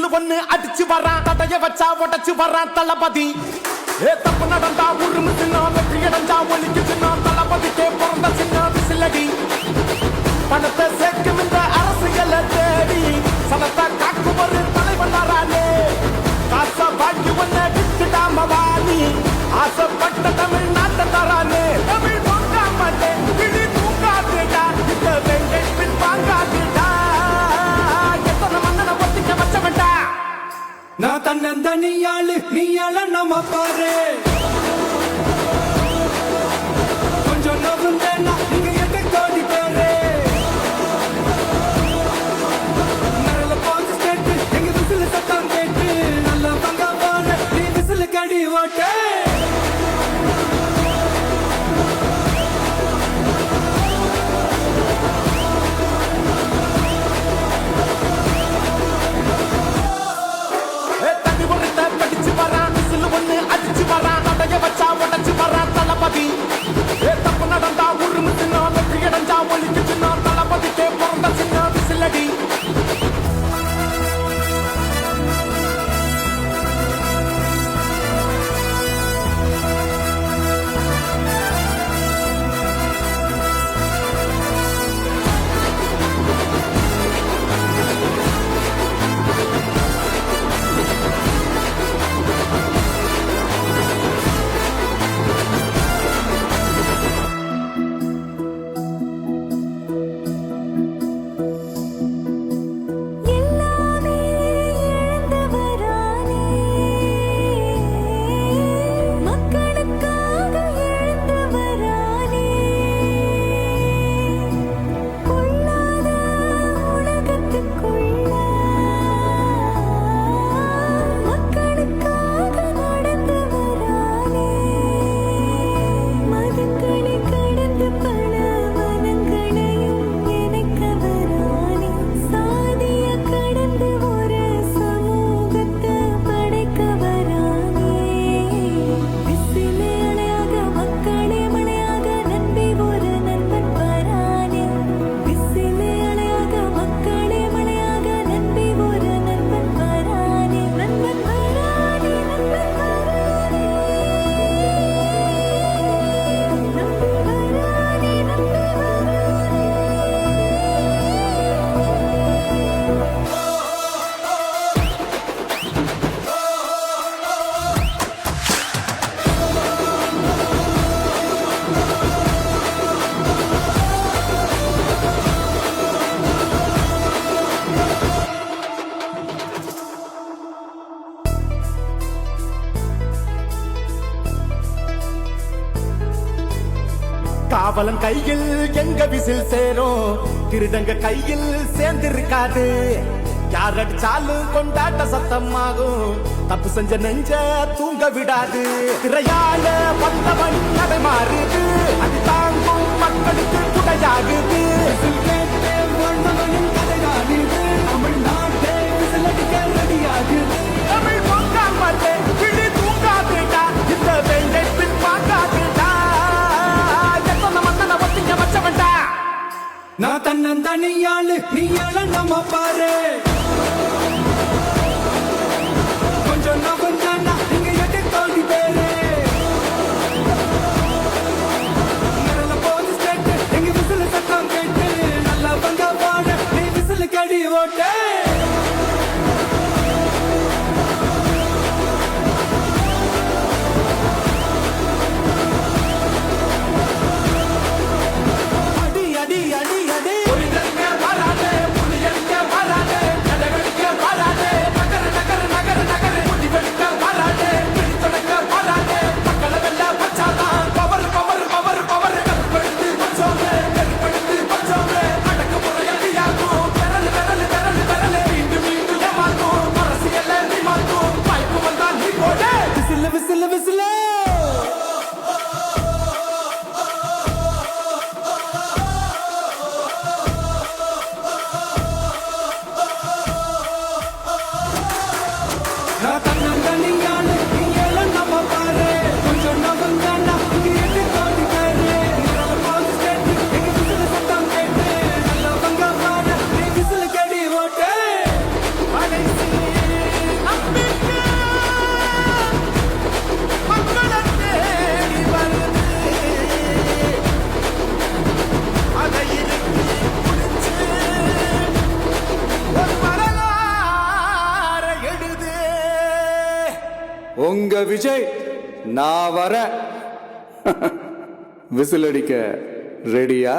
Whistle ஒண்ணு அடிச்சு வரான் தடைய வச்சா உடச்சு வரான் தளபதி தப்பு நடந்தா உருமு சின்ன வெற்றி அடைஞ்சா ஒலிக்கு சின்ன தளபதிக்கே பிறந்த சின்ன விசிலடி பணத்தை சேர்க்கும் இந்த அரசியலை தேடி சனத்தை காக்கும் ஒரு தலைவன் வரானே காச வாங்கி ஒன்ன விட்டுடாம வாணி ஆசைப்பட்ட தமிழ் நாட்டை தரானே தமிழ் போக்காமட்டே கிளி தூங்காதுடா இந்த வெங்கை பின் வாங்காதுடா எத்தனை மன்னனை ஒத்திக்க வச்சவன்டா நான் தன்னந்தனியாளு நீயாள நம்ம பாரு கொஞ்சம் நவுந்தேன்னா நீங்க எட்ட கோடி பேரு நல்ல பாஞ்சு ஸ்டேட்டு எங்க விசில் சத்தம் கேட்டு நல்ல பங்க பாரு நீ விசில் கடி ஓட்டே படிச்சு வரான் விசில் ஒண்ணு அடிச்சு வரான் தடைய வச்சா உடச்சு வரான் தளபதி தப்பு நடந்தா உருமு சின்ன வெற்றி அடைஞ்சா ஒலிக்கு சின்ன தளபதிக்கே பிறந்த சின்ன விசிலடி காவலன் கையில் எங்க விசில் சேரும் திருடங்க கையில் சேர்ந்திருக்காது யார் அடிச்சாலும் கொண்டாட்ட சத்தமாகும் தப்பு செஞ்ச நெஞ்ச தூங்க விடாது திரையால வந்தவன் அதை மாறுது அது தாங்கும் மக்களுக்கு துணையாகுது தமிழ்நாட்டே விசில் அடிக்க ரெடியாகுது தமிழ் பொங்காமட்டே கிளி தூங்காதுடா இந்த வெங்கை பின் வாங்காதுடா எத்தனை மன்னனை ஒத்திக்க வச்சவன்டா நான் தன்னந்தனியாளு நீயாள நம்ம பாரு கொஞ்சம் நவுந்தேன்னா நீங்க எட்ட கோடி பேரு நல்ல பாஞ்சு ஸ்டேட்டு எங்க விசில் சத்தம் கேட்டு நல்ல பங்க பாரு நீ விசில் கடி ஓட்டே அடி அடி அடி அடி புலியங்க வராதே உங்க விஜய் நான் வரேன். விசில் அடிக்க ரெடியா?